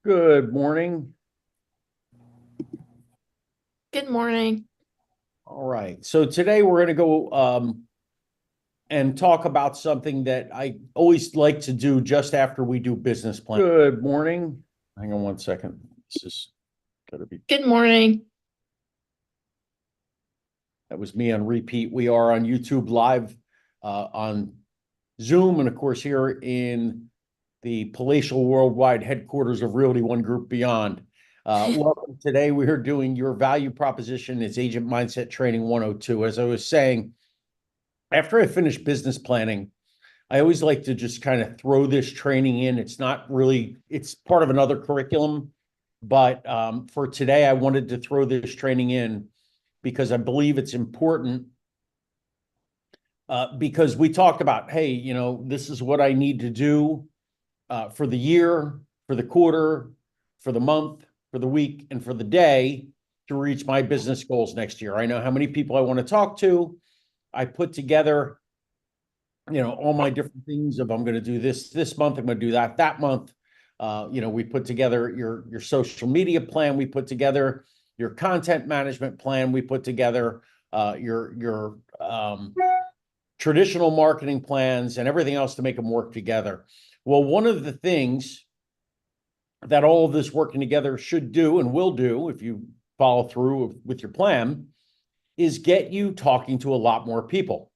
Good morning. Good morning. All right. So today we're going to go and talk about something that I always like to do just after we do business plan. Good morning. Hang on one second. This is going to be, Good morning. that was me on repeat. We are on YouTube live, on Zoom, and of course here in the palatial worldwide headquarters of Realty One Group Beyond. Welcome. Today we are doing your value proposition. It's Agent Mindset Training 102. As I was saying, after I finish business planning, I always like to just kind of throw this training in. It's not really, it's part of another curriculum, but for today, I wanted to throw this training in because I believe it's important. Because we talked about, hey, this is what I need to do for the year, for the quarter, for the month, for the week, and for the day to reach my business goals next year. I know how many people I want to talk to. I put together, all my different things. If I'm going to do this month, I'm going to do that month. We put together your social media plan. We put together your content management plan. We put together your traditional marketing plans and everything else to make them work together. Well, one of the things that all of this working together should do and will do, if you follow through with your plan, is get you talking to a lot more people.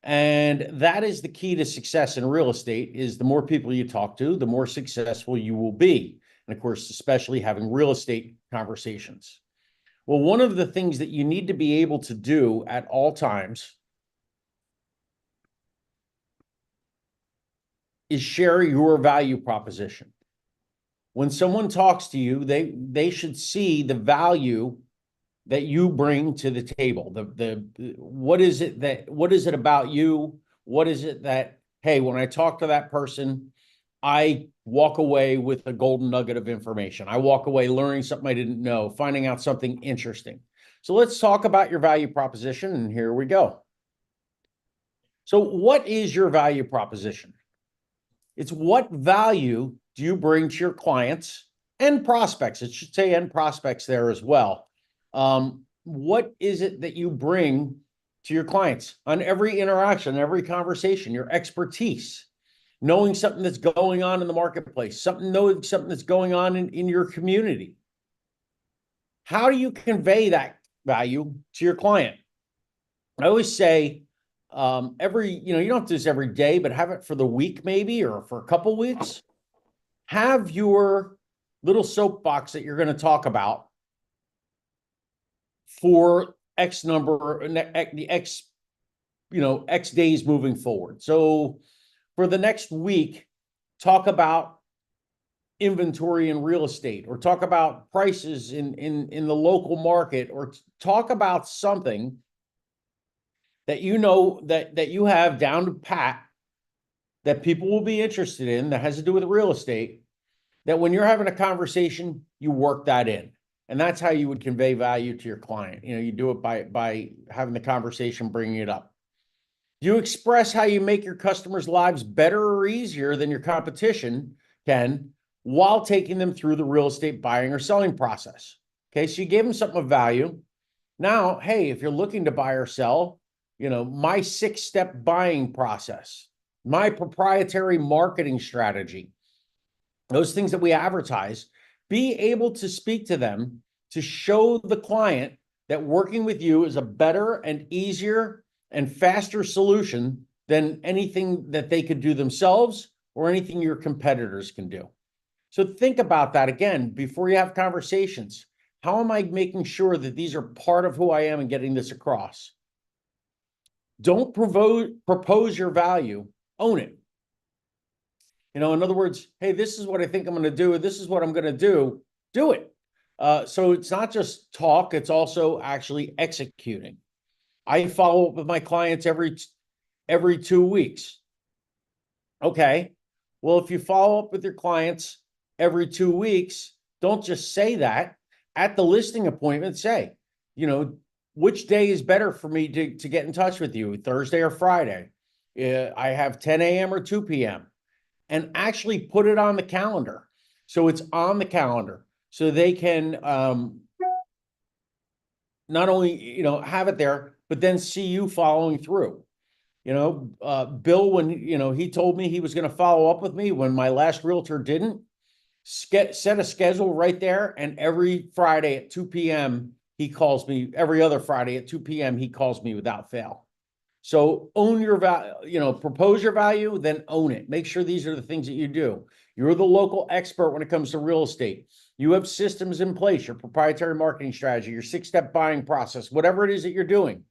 And that is the key to success in real estate. Is the more people you talk to, the more successful you will be. And of course, especially having real estate conversations. Well, one of the things that you need to be able to do at all times is share your value proposition. When someone talks to you, they should see the value that you bring to the table. What is it about you? What is it that, hey, when I talk to that person, I walk away with a golden nugget of information. I walk away learning something I didn't know, finding out something interesting. So let's talk about your value proposition, and here we go. So what is your value proposition? It's what value do you bring to your clients and prospects? It should say and prospects there as well. What is it that you bring to your clients on every interaction, every conversation, your expertise, knowing something that's going on in the marketplace, knowing something that's going on in your community? How do you convey that value to your client? I always say, you don't have to do this every day, but have it for the week maybe, or for a couple weeks. Have your little soapbox that you're going to talk about for X number, the X days moving forward. So for the next week, talk about inventory in real estate, or talk about prices in the local market, or talk about something that that you have down to pat, that people will be interested in, that has to do with real estate, that when you're having a conversation, you work that in. And that's how you would convey value to your client. You do it by having the conversation, bringing it up. You express how you make your customers' lives better or easier than your competition can, while taking them through the real estate buying or selling process. Okay, so you gave them something of value. Now, hey, if you're looking to buy or sell, my 6-step buying process, my proprietary marketing strategy, those things that we advertise, be able to speak to them to show the client that working with you is a better and easier and faster solution than anything that they could do themselves or anything your competitors can do. So think about that again before you have conversations. How am I making sure that these are part of who I am and getting this across? Don't propose your value, own it. In other words, hey, this is what I think I'm going to do. This is what I'm going to do it. So it's not just talk, it's also actually executing. I follow up with my clients every 2 weeks. Okay. Well, if you follow up with your clients every 2 weeks, don't just say that. At the listing appointment, say, which day is better for me to get in touch with you, Thursday or Friday? I have 10 a.m. or 2 p.m. And actually put it on the calendar. So it's on the calendar. So they can not only, have it there, but then see you following through. Bill, when, he told me he was going to follow up with me when my last realtor didn't, set a schedule right there. And every Friday at 2 p.m., he calls me. Every other Friday at 2 p.m., he calls me without fail. So own your value, propose your value, then own it. Make sure these are the things that you do. You're the local expert when it comes to real estate. You have systems in place, your proprietary marketing strategy, your 6-step buying process, whatever it is that you're doing,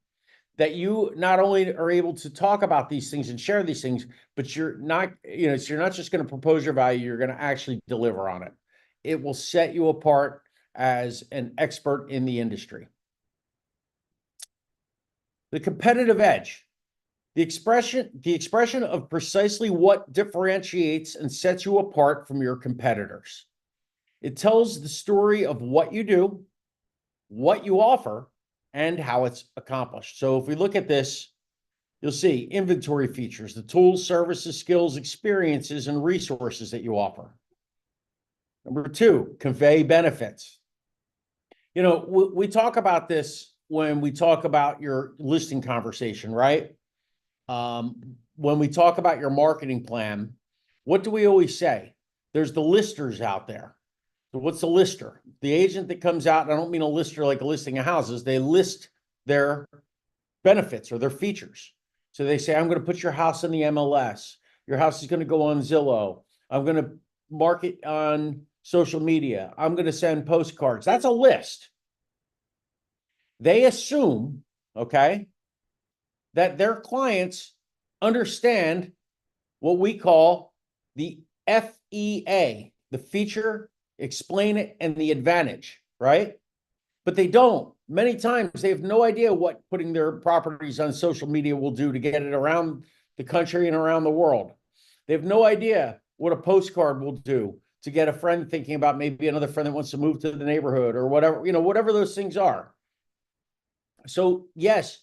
that you not only are able to talk about these things and share these things, but you're not, so you're not just going to propose your value, you're going to actually deliver on it. It will set you apart as an expert in the industry. The competitive edge. The expression of precisely what differentiates and sets you apart from your competitors. It tells the story of what you do, what you offer, and how it's accomplished. So if we look at this, you'll see inventory features, the tools, services, skills, experiences, and resources that you offer. Number 2, convey benefits. We talk about this when we talk about your listing conversation, right? When we talk about your marketing plan, what do we always say? There's the listers out there. So what's a lister? The agent that comes out, and I don't mean a lister like a listing of houses, they list their benefits or their features. So they say, I'm going to put your house in the MLS. Your house is going to go on Zillow. I'm going to market on social media. I'm going to send postcards. That's a list. They assume, okay, that their clients understand what we call the FEA, the feature, explain it, and the advantage, right? But they don't. Many times they have no idea what putting their properties on social media will do to get it around the country and around the world. They have no idea what a postcard will do to get a friend thinking about maybe another friend that wants to move to the neighborhood or whatever, whatever those things are. So yes,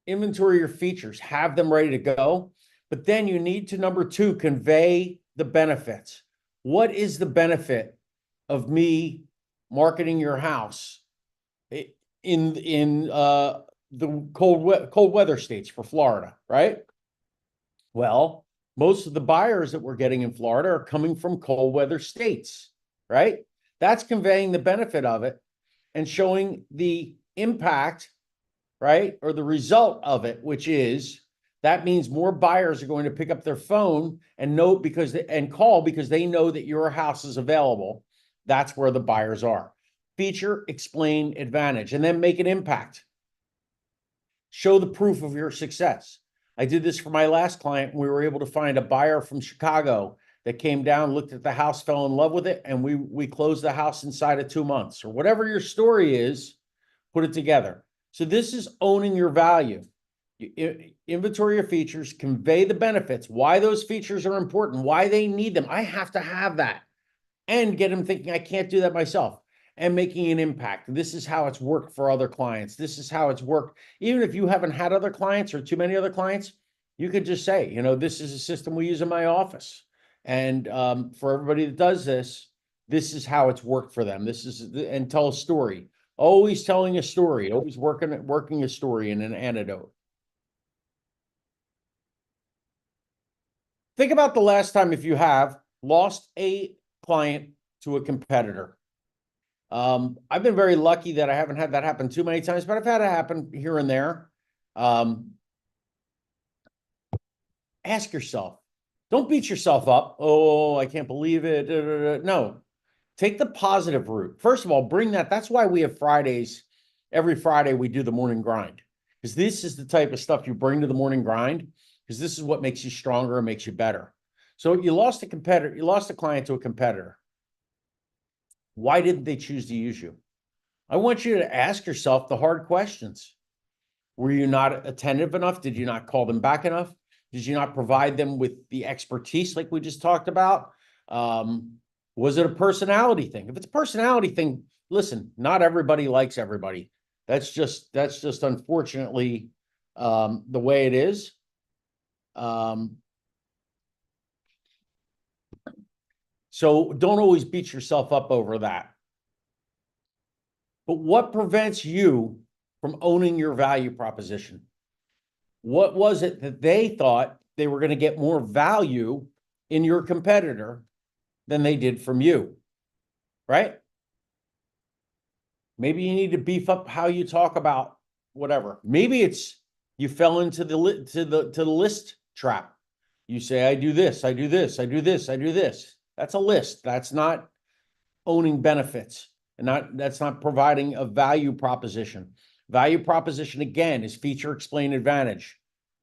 inventory your features, have them ready to go, but then you need to, number 2, convey the benefits. What is the benefit of me marketing your house in the cold weather states for Florida, right? Well, most of the buyers that we're getting in Florida are coming from cold weather states, right? That's conveying the benefit of it and showing the impact, right? Or the result of it, which is that means more buyers are going to pick up their phone and call because they know that your house is available. That's where the buyers are. Feature, explain, advantage, and then make an impact. Show the proof of your success. I did this for my last client. We were able to find a buyer from Chicago that came down, looked at the house, fell in love with it, and we closed the house inside of 2 months. Or whatever your story is, put it together. So this is owning your value. Inventory your features, convey the benefits, why those features are important, why they need them. I have to have that, and get them thinking I can't do that myself, and making an impact. This is how it's worked for other clients. This is how it's worked. Even if you haven't had other clients or too many other clients, you could just say, this is a system we use in my office. And for everybody that does this, this is how it's worked for them. And tell a story. Always telling a story, always working a story and an anecdote. Think about the last time, if you have lost a client to a competitor. I've been very lucky that I haven't had that happen too many times, but I've had it happen here and there. Ask yourself, don't beat yourself up. Oh, I can't believe it. No, take the positive route. First of all, bring that. That's why we have Fridays. Every Friday we do the morning grind, because this is the type of stuff you bring to the morning grind, because this is what makes you stronger and makes you better. So you lost a competitor, you lost a client to a competitor. Why didn't they choose to use you? I want you to ask yourself the hard questions. Were you not attentive enough? Did you not call them back enough? Did you not provide them with the expertise like we just talked about? Was it a personality thing? If it's a personality thing, listen, not everybody likes everybody. That's just unfortunately the way it is. So don't always beat yourself up over that. But what prevents you from owning your value proposition? What was it that they thought they were going to get more value in your competitor than they did from you, right? Maybe you need to beef up how you talk about whatever. Maybe it's you fell into the list trap. You say, I do this, I do this, I do this, I do this. That's a list. That's not owning benefits, and that's not providing a value proposition. Value proposition, again, is feature, explain, advantage.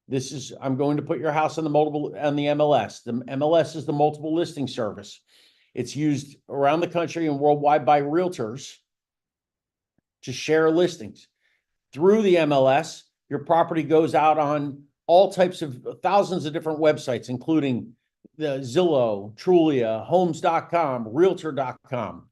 This is, I'm going to put your house on the MLS. The MLS is the multiple listing service. It's used around the country and worldwide by realtors to share listings. Through the MLS, your property goes out on all types of thousands of different websites, including the Zillow, Trulia, Homes.com, Realtor.com.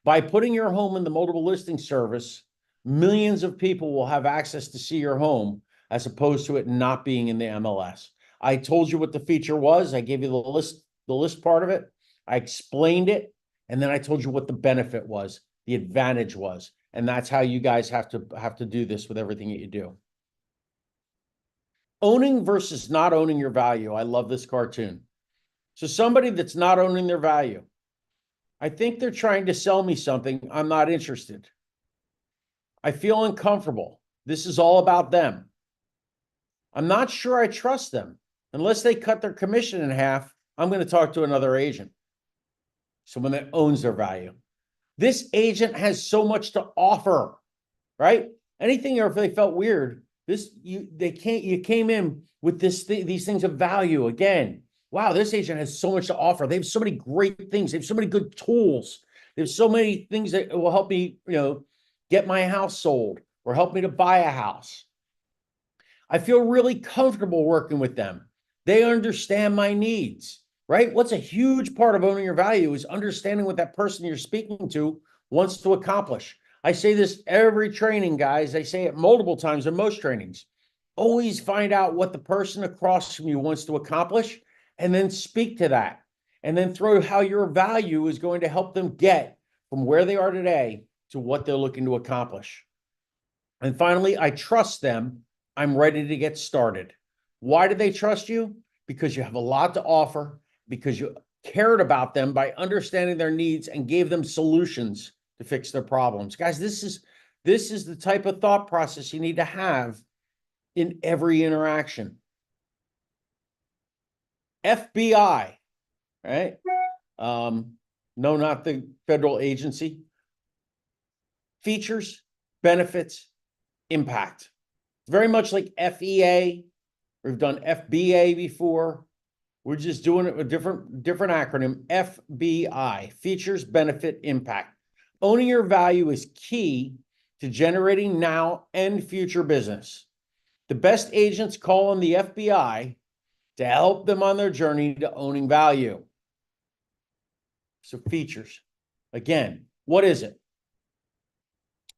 By putting your home in the multiple listing service, millions of people will have access to see your home as opposed to it not being in the MLS. I told you what the feature was. I gave you the list part of it. I explained it, and then I told you what the benefit was, the advantage was. And that's how you guys have to do this with everything that you do. Owning versus not owning your value. I love this cartoon. So somebody that's not owning their value, I think they're trying to sell me something. I'm not interested. I feel uncomfortable. This is all about them. I'm not sure I trust them. Unless they cut their commission in half, I'm going to talk to another agent. Someone that owns their value. This agent has so much to offer, right? Anything, or if they felt weird, you came in with these things of value. Again, wow, this agent has so much to offer. They have so many great things. They have so many good tools. There's so many things that will help me, get my house sold or help me to buy a house. I feel really comfortable working with them. They understand my needs, right? What's a huge part of owning your value is understanding what that person you're speaking to wants to accomplish. I say this every training, guys. I say it multiple times in most trainings. Always find out what the person across from you wants to accomplish and then speak to that. And then throw how your value is going to help them get from where they are today to what they're looking to accomplish. And finally, I trust them. I'm ready to get started. Why do they trust you? Because you have a lot to offer, because you cared about them by understanding their needs and gave them solutions to fix their problems. Guys, this is the type of thought process you need to have in every interaction. FBI, right? No, not the federal agency. Features, benefits, impact. Very much like FEA. We've done FBA before. We're just doing it with different acronym. FBI, features, benefit, impact. Owning your value is key to generating now and future business. The best agents call on the FBI to help them on their journey to owning value. So features. Again, what is it?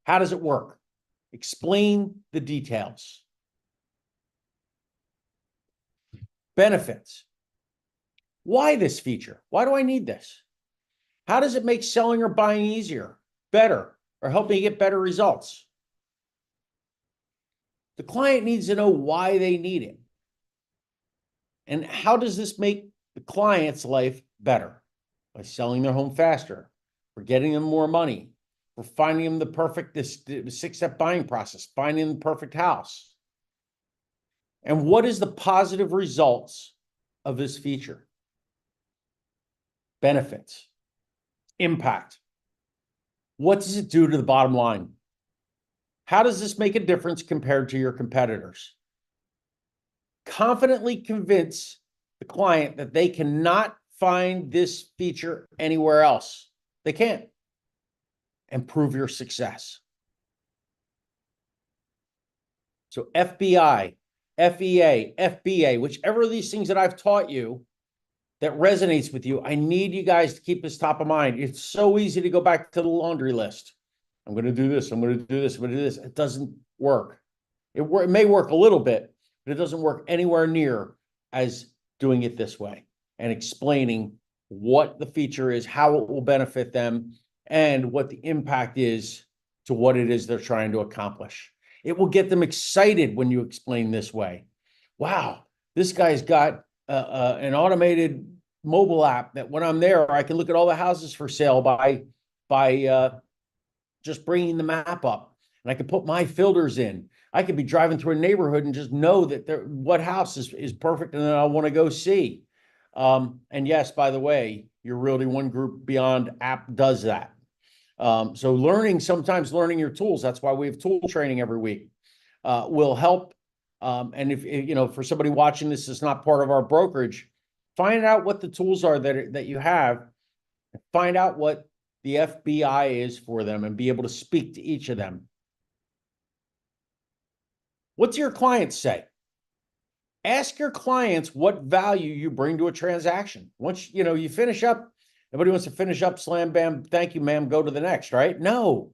How does it work? Explain the details. Benefits. Why this feature? Why do I need this? How does it make selling or buying easier, better, or help me get better results? The client needs to know why they need it. And how does this make the client's life better? By selling their home faster, for getting them more money, for finding them the perfect, this 6-step buying process, finding the perfect house. And what is the positive results of this feature? Benefits, impact. What does it do to the bottom line? How does this make a difference compared to your competitors? Confidently convince the client that they cannot find this feature anywhere else. They can't. And prove your success. So FBI, FEA, FBA, whichever of these things that I've taught you that resonates with you, I need you guys to keep this top of mind. It's so easy to go back to the laundry list. I'm going to do this. I'm going to do this. I'm going to do this. It doesn't work. It may work a little bit, but it doesn't work anywhere near as doing it this way and explaining what the feature is, how it will benefit them, and what the impact is to what it is they're trying to accomplish. It will get them excited when you explain this way. Wow, this guy's got an automated mobile app that when I'm there, I can look at all the houses for sale by just bringing the map up, and I can put my filters in. I could be driving through a neighborhood and just know that what house is perfect and then I want to go see. And yes, by the way, your Realty One Group Beyond app does that. So sometimes learning your tools, that's why we have tool training every week, will help. And if you know, for somebody watching this is not part of our brokerage, find out what the tools are that you have, find out what the FBI is for them, and be able to speak to each of them. What do your clients say? Ask your clients what value you bring to a transaction. Once you finish up, everybody wants to finish up, slam, bam, thank you, ma'am, go to the next, right? No.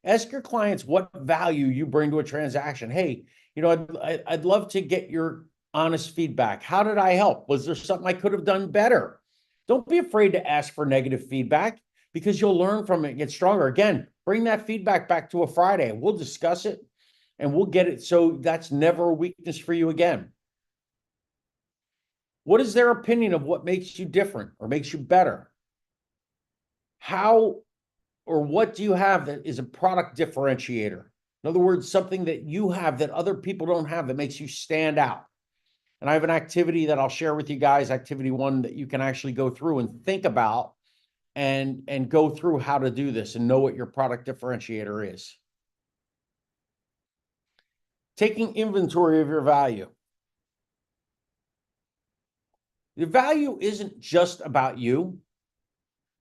Ask your clients what value you bring to a transaction. Hey, I'd love to get your honest feedback. How did I help? Was there something I could have done better? Don't be afraid to ask for negative feedback, because you'll learn from it and get stronger. Again, bring that feedback back to a Friday and we'll discuss it and we'll get it so that's never a weakness for you again. What is their opinion of what makes you different or makes you better? How or what do you have that is a product differentiator? In other words, something that you have that other people don't have that makes you stand out. And I have an activity that I'll share with you guys, activity 1, that you can actually go through and think about and go through how to do this and know what your product differentiator is. Taking inventory of your value. The value isn't just about you.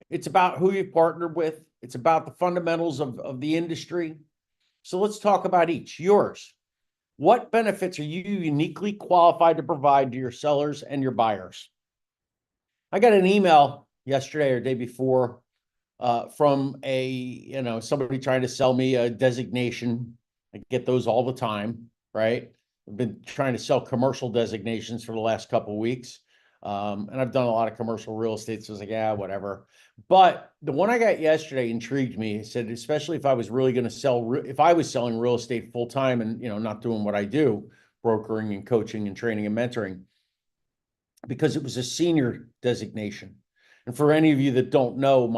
It's about who you partnered with. It's about the fundamentals of the industry. So let's talk about each. Yours. What benefits are you uniquely qualified to provide to your sellers and your buyers? I got an email yesterday or day before from somebody trying to sell me a designation. I get those all the time, right? I've been trying to sell commercial designations for the last couple of weeks. And I've done a lot of commercial real estate, so I was like, yeah, whatever. But the one I got yesterday intrigued me. It said, especially if I was really going to if I was selling real estate full time and, not doing what I do, brokering and coaching and training and mentoring, because it was a senior designation. And for any of you that don't know,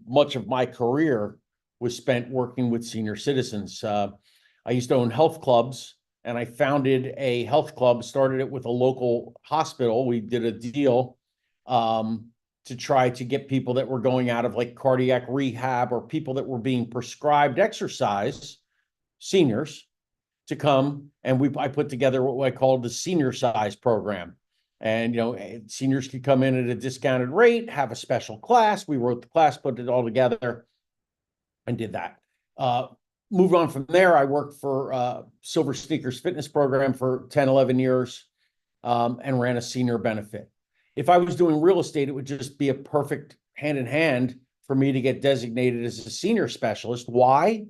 much of my career was spent working with senior citizens. I used to own health clubs, and I founded a health club, started it with a local hospital. We did a deal to try to get people that were going out of like cardiac rehab or people that were being prescribed exercise, seniors, to come. And I put together what I called the senior size program. And, seniors could come in at a discounted rate, have a special class. We wrote the class, put it all together, and did that. Moved on from there. I worked for Silver Sneakers Fitness Program for 10, 11 years and ran a senior benefit. If I was doing real estate, it would just be a perfect hand in hand for me to get designated as a senior specialist. Why?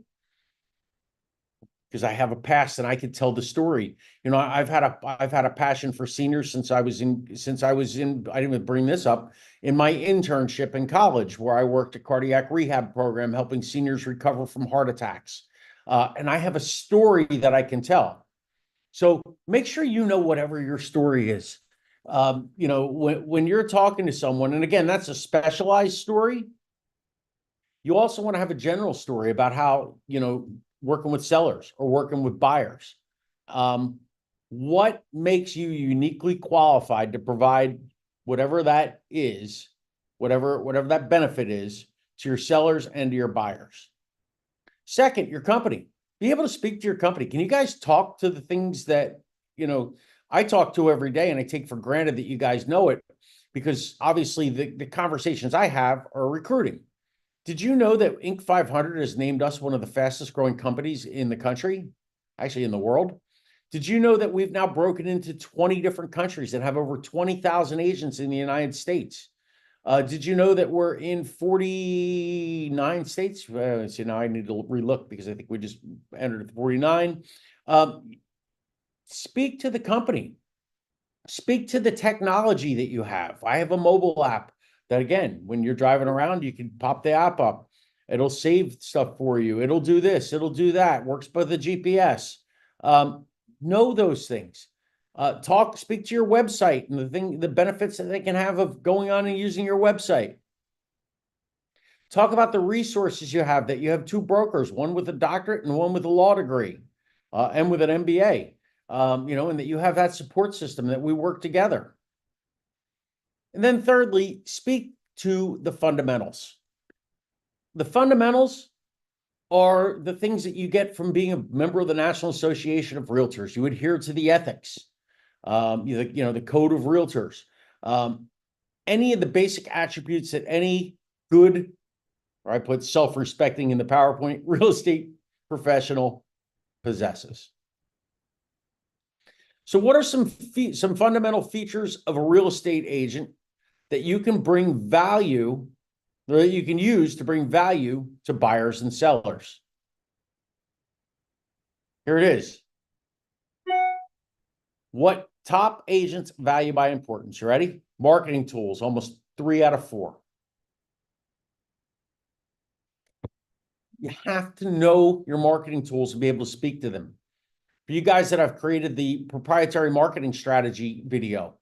Because I have a past and I could tell the story. I've had a passion for seniors since I was in, I didn't even bring this up, in my internship in college, where I worked a cardiac rehab program, helping seniors recover from heart attacks. And I have a story that I can tell. So make sure you know whatever your story is. When you're talking to someone, and again, that's a specialized story. You also want to have a general story about how, working with sellers or working with buyers. What makes you uniquely qualified to provide whatever that is, whatever that benefit is, to your sellers and to your buyers? Second, your company. Be able to speak to your company. Can you guys talk to the things that, I talk to every day, and I take for granted that you guys know it, because obviously the conversations I have are recruiting. Did you know that Inc. 500 has named us one of the fastest growing companies in the country, actually in the world? Did you know that we've now broken into 20 different countries and have over 20,000 agents in the United States? Did you know that we're in 49 states? Now I need to relook because I think we just entered 49. Speak to the company. Speak to the technology that you have. I have a mobile app that, again, when you're driving around, you can pop the app up. It'll save stuff for you. It'll do this. It'll do that. Works by the GPS. Know those things. Speak to your website and the benefits that they can have of going on and using your website. Talk about the resources you have, that you have two brokers, one with a doctorate and one with a law degree, and with an MBA, and that you have that support system, that we work together. And then thirdly, speak to the fundamentals. The fundamentals are the things that you get from being a member of the National Association of Realtors. You adhere to the ethics, the code of realtors, any of the basic attributes that any good, or I put self-respecting in the PowerPoint, real estate professional possesses. So what are some fundamental features of a real estate agent that you can bring value, or that you can use to bring value to buyers and sellers? Here it is. What top agents value by importance. You ready? Marketing tools, almost 3 out of 4. You have to know your marketing tools and be able to speak to them. For you guys that have created the proprietary marketing strategy video,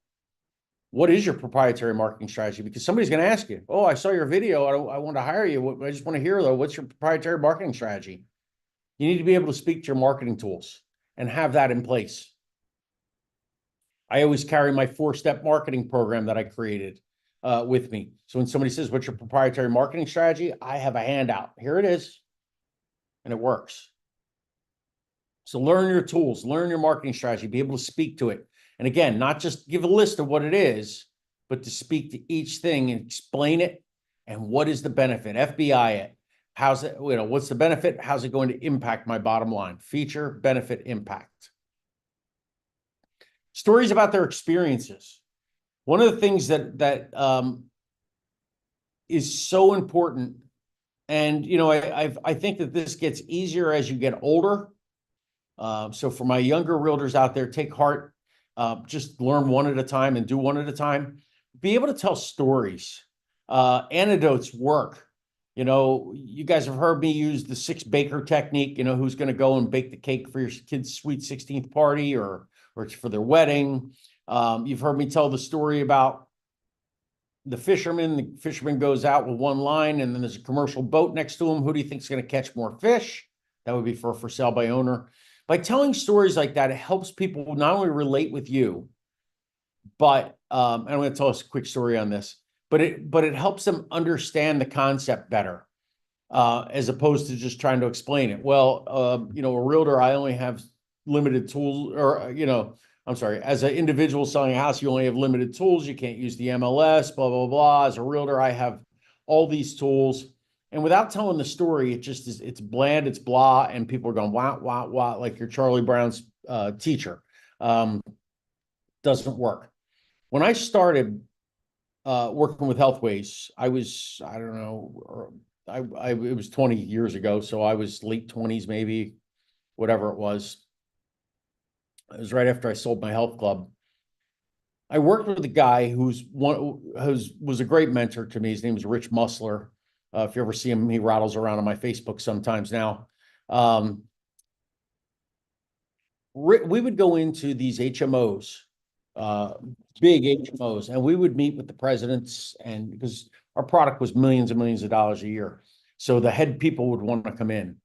what is your proprietary marketing strategy? Because somebody's going to ask you, oh, I saw your video. I want to hire you. I just want to hear, though, what's your proprietary marketing strategy? You need to be able to speak to your marketing tools and have that in place. I always carry my 4-step marketing program that I created with me. So when somebody says, what's your proprietary marketing strategy? I have a handout. Here it is. And it works. So learn your tools, learn your marketing strategy, be able to speak to it. And again, not just give a list of what it is, but to speak to each thing and explain it. And what is the benefit? FBI it. How's it, what's the benefit? How's it going to impact my bottom line? Feature, benefit, impact. Stories about their experiences. One of the things that is so important, and I think that this gets easier as you get older. So for my younger realtors out there, take heart. Just learn one at a time and do one at a time. Be able to tell stories. Anecdotes work. You guys have heard me use the 6 baker technique. Who's going to go and bake the cake for your kid's sweet 16th party or it's for their wedding. You've heard me tell the story about the fisherman. The fisherman goes out with one line, and then there's a commercial boat next to him. Who do you think is going to catch more fish? That would be for sale by owner. By telling stories like that, it helps people not only relate with you, but and I'm going to tell us a quick story on this, but it helps them understand the concept better, as opposed to just trying to explain it. Well, a realtor, I only have limited tools, or I'm sorry, as an individual selling a house, you only have limited tools. You can't use the MLS, blah, blah, blah. As a realtor, I have all these tools. And without telling the story, it just is, it's bland, it's blah, and people are going, wow, wow, wow, like your Charlie Brown's teacher. Doesn't work. When I started working with Healthways, I was, I don't know, it was 20 years ago, so I was late 20s, maybe, whatever it was. It was right after I sold my health club. I worked with a guy was a great mentor to me. His name was Rich Musler. If you ever see him, he rattles around on my Facebook sometimes now. We would go into these HMOs, big HMOs, and we would meet with the presidents, and because our product was millions and millions of dollars a year. So the head people would want to come in.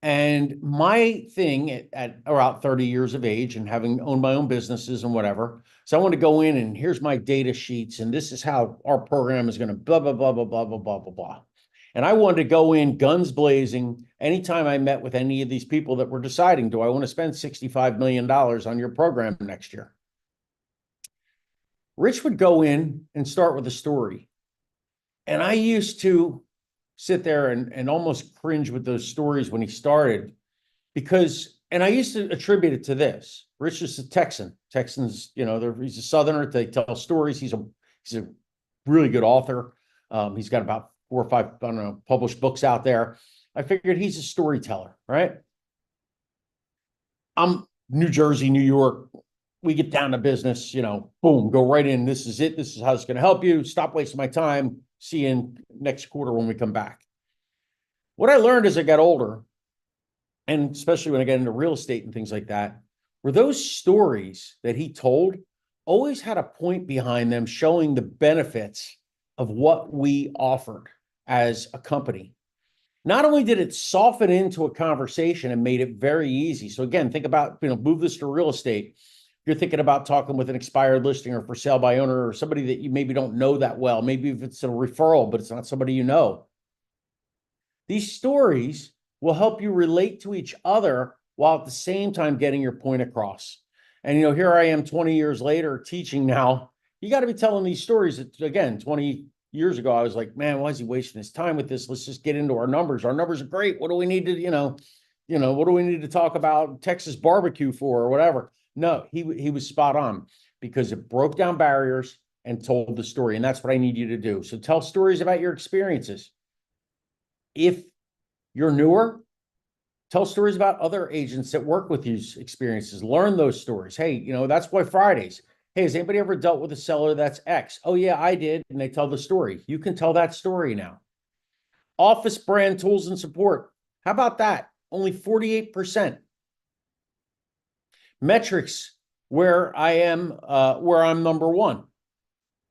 And my thing at around 30 years of age and having owned my own businesses and whatever, so I want to go in and here's my data sheets, and this is how our program is going to blah, blah, blah, blah, blah, blah, blah, blah, blah. And I wanted to go in guns blazing anytime I met with any of these people that were deciding, do I want to spend $65 million on your program next year? Rich would go in and start with a story. And I used to sit there and almost cringe with those stories when he started, because, and I used to attribute it to this. Rich is a Texan. Texans, he's a Southerner. They tell stories. He's a really good author. He's got about 4 or 5, I don't know, published books out there. I figured he's a storyteller, right? I'm New Jersey, New York, we get down to business, boom, go right in. This is it. This is how it's going to help you. Stop wasting my time. See you in next quarter when we come back. What I learned as I got older, and especially when I got into real estate and things like that, were those stories that he told always had a point behind them showing the benefits of what we offered as a company. Not only did it soften into a conversation and made it very easy. So again, think about, move this to real estate. You're thinking about talking with an expired listing or for sale by owner or somebody that you maybe don't know that well. Maybe if it's a referral, but it's not somebody you know. These stories will help you relate to each other while at the same time getting your point across. And, here I am 20 years later teaching now. You got to be telling these stories. Again, 20 years ago, I was like, man, why is he wasting his time with this? Let's just get into our numbers. Our numbers are great. What do we need to, what do we need to talk about Texas barbecue for or whatever? No, he was spot on because it broke down barriers and told the story. And that's what I need you to do. So tell stories about your experiences. If you're newer, tell stories about other agents that work with you's experiences. Learn those stories. Hey, that's why Fridays. Hey, has anybody ever dealt with a seller that's X? Oh, yeah, I did. And they tell the story. You can tell that story now. Office brand tools and support. How about that? Only 48%. Metrics where I'm number one,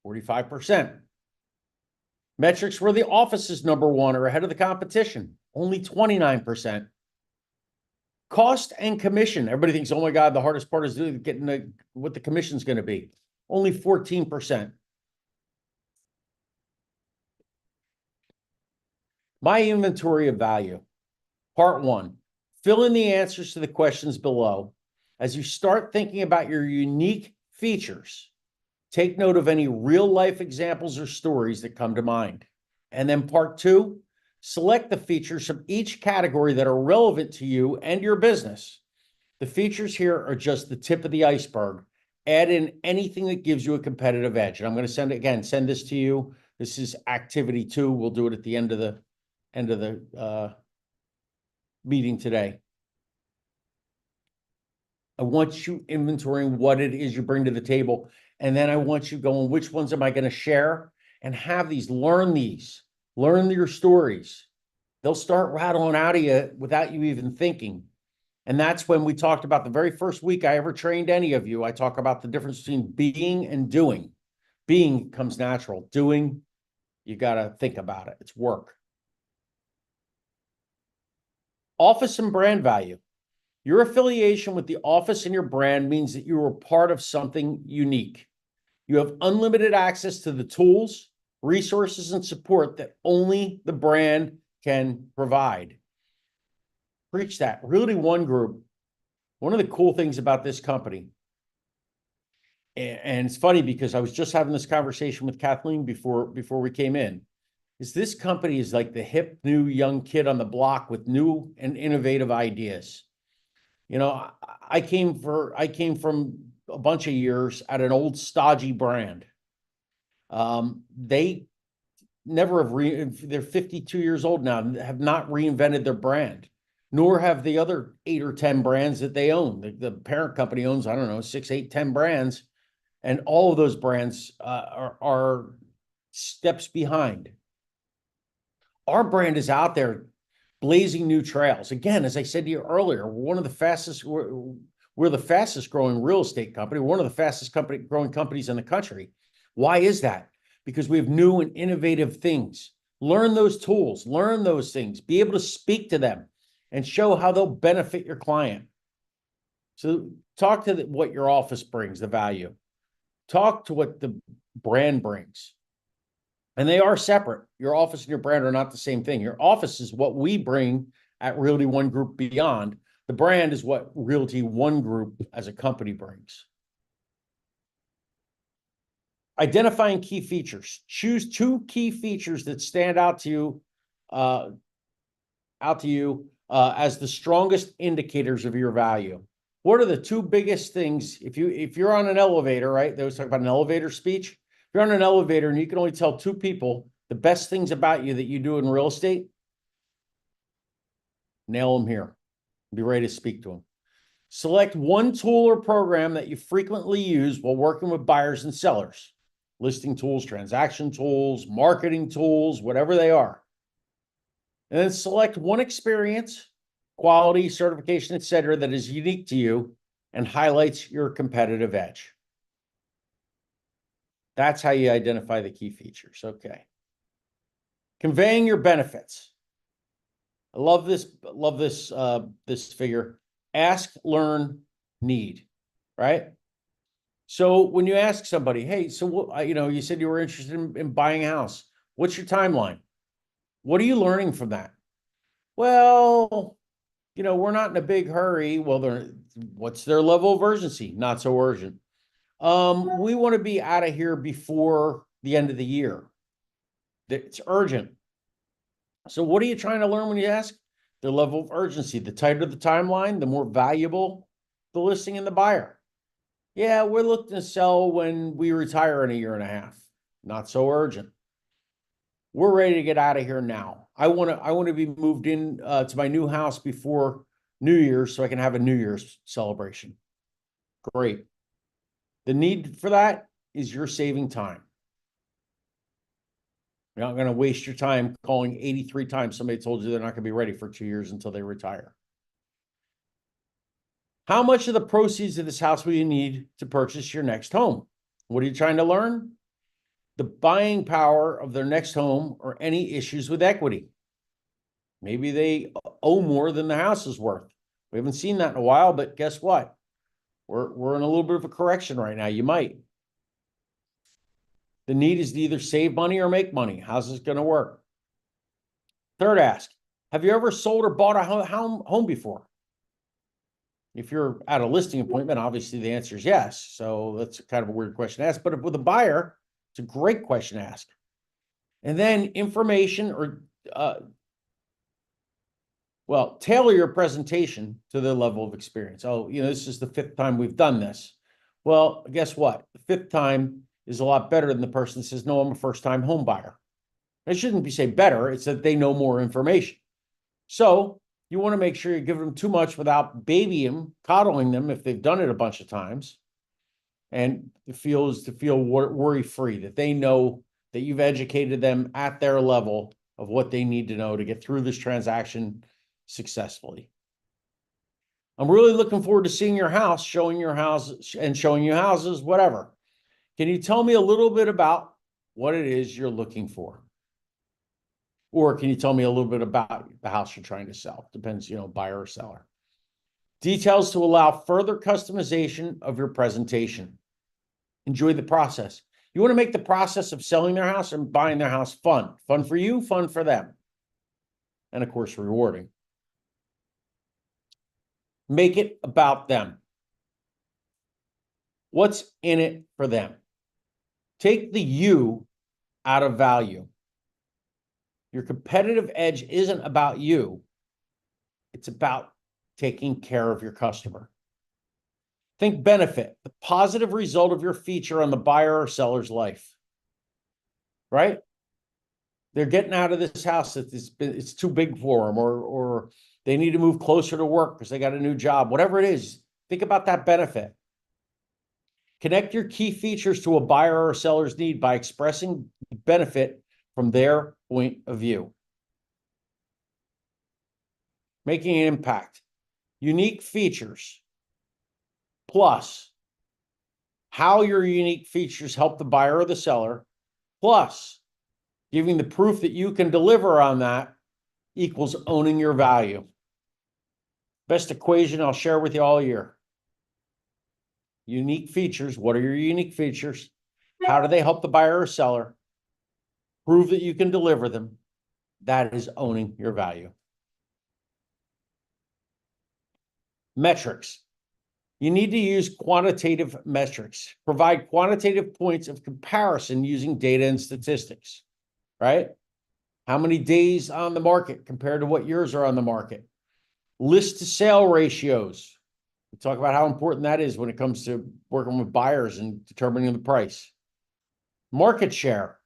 45%. Metrics where the office is number one or ahead of the competition, only 29%. Cost and commission. Everybody thinks, oh my God, the hardest part is getting what the commission's going to be. Only 14%. My inventory of value. Part one, fill in the answers to the questions below. As you start thinking about your unique features, take note of any real life examples or stories that come to mind. And then part two, select the features from each category that are relevant to you and your business. The features here are just the tip of the iceberg. Add in anything that gives you a competitive edge. And I'm going to send this to you. This is activity 2. We'll do it at the end of the meeting today. I want you inventorying what it is you bring to the table. And then I want you going, which ones am I going to share? And have learn your stories. They'll start rattling out of you without you even thinking. And that's when we talked about the very first week I ever trained any of you. I talk about the difference between being and doing. Being comes natural. Doing, you got to think about it. It's work. Office and brand value. Your affiliation with the office and your brand means that you are part of something unique. You have unlimited access to the tools, resources, and support that only the brand can provide. Preach that. Realty One Group, one of the cool things about this company, and it's funny because I was just having this conversation with Kathleen before we came in, is this company is like the hip, new, young kid on the block with new and innovative ideas. I came from a bunch of years at an old stodgy brand. They never have they're 52 years old now, have not reinvented their brand, nor have the other 8 or 10 brands that they own. The parent company owns, I don't know, 6, 8, 10 brands. And all of those brands are steps behind. Our brand is out there blazing new trails. Again, as I said to you earlier, we're the fastest growing real estate company. We're one of the fastest growing companies in the country. Why is that? Because we have new and innovative things. Learn those tools, learn those things, be able to speak to them and show how they'll benefit your client. So talk to what your office brings, the value. Talk to what the brand brings. And they are separate. Your office and your brand are not the same thing. Your office is what we bring at Realty One Group Beyond. The brand is what Realty One Group as a company brings. Identifying key features. Choose 2 key features that stand out to you, as the strongest indicators of your value. What are the 2 biggest things? If you're on an elevator, right? They always talk about an elevator speech. If you're on an elevator and you can only tell 2 people the best things about you that you do in real estate, nail them here. Be ready to speak to them. Select one tool or program that you frequently use while working with buyers and sellers. Listing tools, transaction tools, marketing tools, whatever they are. And then select one experience, quality, certification, etc., that is unique to you and highlights your competitive edge. That's how you identify the key features. Okay. Conveying your benefits. I love this figure. Ask, learn, need, right? So when you ask somebody, hey, so what, you said you were interested in buying a house. What's your timeline? What are you learning from that? Well, we're not in a big hurry. Well, what's their level of urgency? Not so urgent. We want to be out of here before the end of the year. It's urgent. So what are you trying to learn when you ask? Their level of urgency. The tighter the timeline, the more valuable the listing and the buyer. Yeah, we're looking to sell when we retire in a year and a half. Not so urgent. We're ready to get out of here now. I want to be moved in to my new house before New Year's so I can have a New Year's celebration. Great. The need for that is you're saving time. You're not going to waste your time calling 83 times somebody told you they're not going to be ready for 2 years until they retire. How much of the proceeds of this house will you need to purchase your next home? What are you trying to learn? The buying power of their next home or any issues with equity. Maybe they owe more than the house is worth. We haven't seen that in a while, but guess what? We're in a little bit of a correction right now. You might. The need is to either save money or make money. How's this going to work? Third ask, have you ever sold or bought a home before? If you're at a listing appointment, obviously the answer is yes. So that's kind of a weird question to ask. But with a buyer, it's a great question to ask. And then information or, tailor your presentation to their level of experience. Oh, this is the 5th time we've done this. Well, guess what? The 5th time is a lot better than the person that says, no, I'm a first-time home buyer. It shouldn't be say better. It's that they know more information. So you want to make sure you give them too much without babying them, coddling them if they've done it a bunch of times. And to feel worry-free, that they know that you've educated them at their level of what they need to know to get through this transaction successfully. I'm really looking forward to seeing your house, showing you houses, whatever. Can you tell me a little bit about what it is you're looking for? Or can you tell me a little bit about the house you're trying to sell? Depends, buyer or seller. Details to allow further customization of your presentation. Enjoy the process. You want to make the process of selling their house and buying their house fun. Fun for you, fun for them. And of course, rewarding. Make it about them. What's in it for them? Take the you out of value. Your competitive edge isn't about you. It's about taking care of your customer. Think benefit, the positive result of your feature on the buyer or seller's life, right? They're getting out of this house that it's too big for them, or they need to move closer to work because they got a new job, whatever it is. Think about that benefit. Connect your key features to a buyer or seller's need by expressing benefit from their point of view. Making an impact. Unique features plus how your unique features help the buyer or the seller, plus giving the proof that you can deliver on that equals owning your value. Best equation I'll share with you all year. Unique features. What are your unique features? How do they help the buyer or seller? Prove that you can deliver them. That is owning your value. Metrics. You need to use quantitative metrics. Provide quantitative points of comparison using data and statistics, right? How many days on the market compared to what yours are on the market? List to sale ratios. We talk about how important that is when it comes to working with buyers and determining the price. Market share.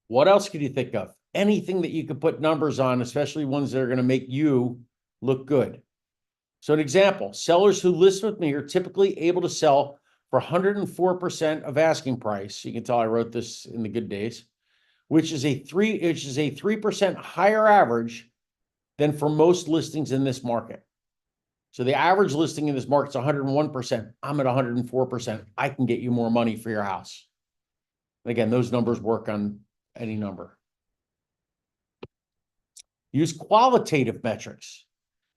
What else could you think of? Anything that you could put numbers on, especially ones that are going to make you look good. So an example, sellers who list with me are typically able to sell for 104% of asking price. You can tell I wrote this in the good days, which is a 3% higher average than for most listings in this market. So the average listing in this market is 101%. I'm at 104%. I can get you more money for your house. Again, those numbers work on any number. Use qualitative metrics.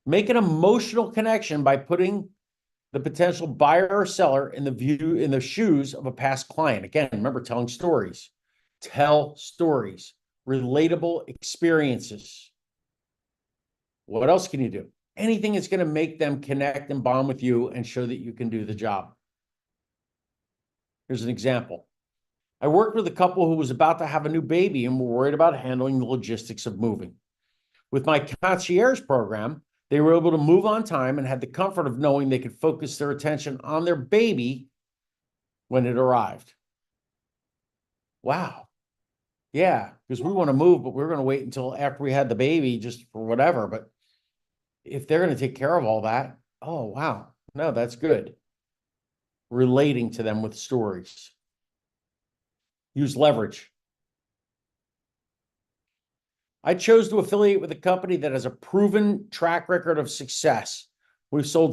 Make an emotional connection by putting the potential buyer or seller in the shoes of a past client. Again, remember, telling stories. Tell stories, relatable experiences. What else can you do? Anything that's going to make them connect and bond with you and show that you can do the job. Here's an example. I worked with a couple who was about to have a new baby and were worried about handling the logistics of moving. With my concierge program, they were able to move on time and had the comfort of knowing they could focus their attention on their baby when it arrived. Wow. Yeah, because we want to move, but we're going to wait until after we had the baby just for whatever. But if they're going to take care of all that, oh, wow. No, that's good. Relating to them with stories. Use leverage. I chose to affiliate with a company that has a proven track record of success. We've sold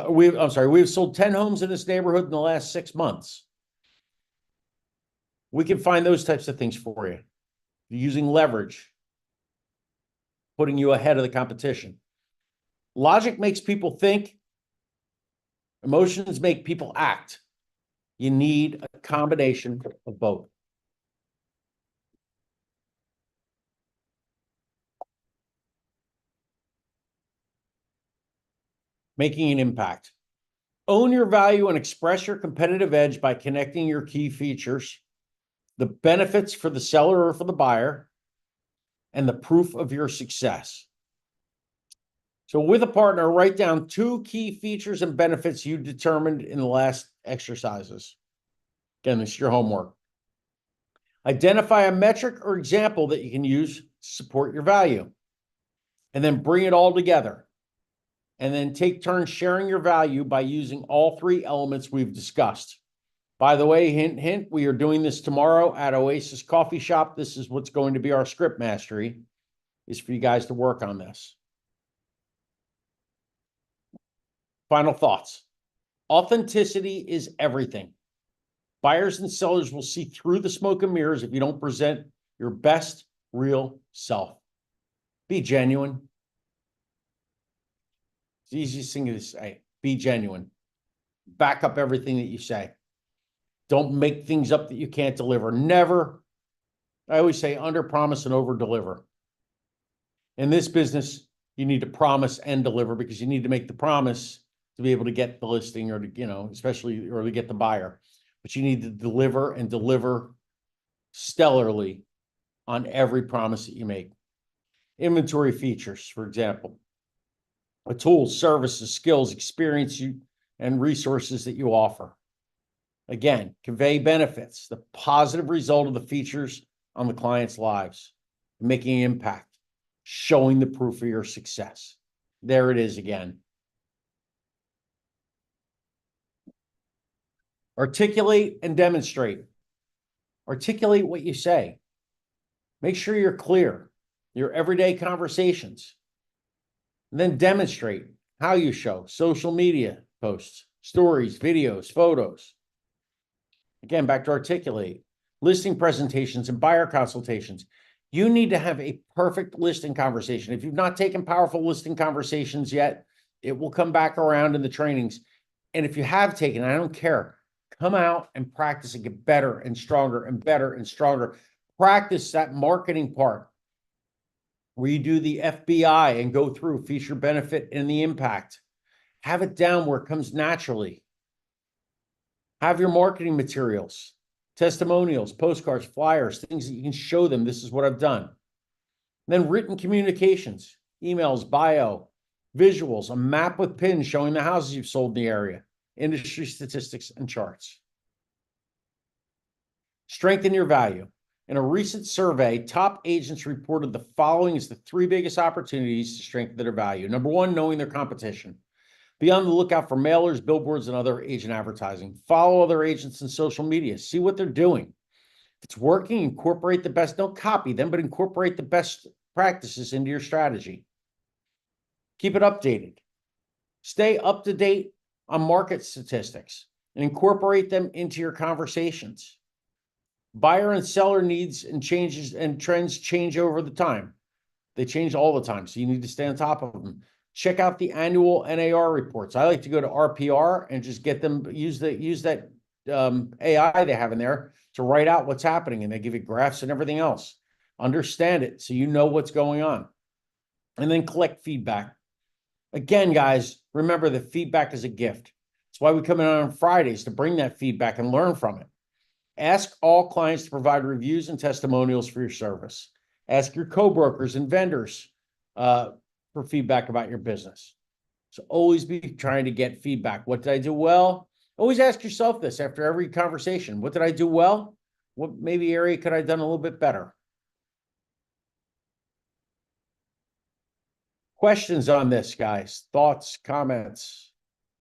we've sold 10 homes in this neighborhood in the last 6 months. We can find those types of things for you. Using leverage, putting you ahead of the competition. Logic makes people think. Emotions make people act. You need a combination of both. Making an impact. Own your value and express your competitive edge by connecting your key features, the benefits for the seller or for the buyer, and the proof of your success. So with a partner, write down 2 key features and benefits you determined in the last exercises. Again, this is your homework. Identify a metric or example that you can use to support your value. And then bring it all together. And then take turns sharing your value by using all 3 elements we've discussed. By the way, hint, hint, we are doing this tomorrow at Oasis Coffee Shop. This is what's going to be our script mastery, is for you guys to work on this. Final thoughts. Authenticity is everything. Buyers and sellers will see through the smoke and mirrors if you don't present your best real self. Be genuine. It's the easiest thing to say. Be genuine. Back up everything that you say. Don't make things up that you can't deliver. Never. I always say under promise and over deliver. In this business, you need to promise and deliver, because you need to make the promise to be able to get the listing, or to, especially, or to get the buyer. But you need to deliver and deliver stellarly on every promise that you make. Inventory features, for example, the tools, services, skills, experience and resources that you offer. Again, convey benefits, the positive result of the features on the client's lives, making an impact, showing the proof of your success. There it is again. Articulate and demonstrate. Articulate what you say. Make sure you're clear, your everyday conversations. And then demonstrate how you show social media posts, stories, videos, photos. Again, back to articulate. Listing presentations and buyer consultations. You need to have a perfect listing conversation. If you've not taken powerful listing conversations yet, it will come back around in the trainings. And if you have taken, I don't care. Come out and practice and get better and stronger and better and stronger. Practice that marketing part where you do the FBI and go through feature, benefit, and the impact. Have it down where it comes naturally. Have your marketing materials, testimonials, postcards, flyers, things that you can show them. This is what I've done. Then written communications, emails, bio, visuals, a map with pins showing the houses you've sold in the area, industry statistics, and charts. Strengthen your value. In a recent survey, top agents reported the following as the three biggest opportunities to strengthen their value. Number one, knowing their competition. Be on the lookout for mailers, billboards, and other agent advertising. Follow other agents in social media. See what they're doing. If it's working, incorporate the best. Don't copy them, but incorporate the best practices into your strategy. Keep it updated. Stay up to date on market statistics and incorporate them into your conversations. Buyer and seller needs and changes and trends change over the time. They change all the time, so you need to stay on top of them. Check out the annual NAR reports. I like to go to RPR and just get them, use that AI they have in there to write out what's happening, and they give you graphs and everything else. Understand it so you know what's going on. And then collect feedback. Again, guys, remember that feedback is a gift. That's why we come in on Fridays to bring that feedback and learn from it. Ask all clients to provide reviews and testimonials for your service. Ask your co-brokers and vendors for feedback about your business. So always be trying to get feedback. What did I do well? Always ask yourself this after every conversation. What did I do well? What maybe area could I have done a little bit better? Questions on this, guys? Thoughts, comments?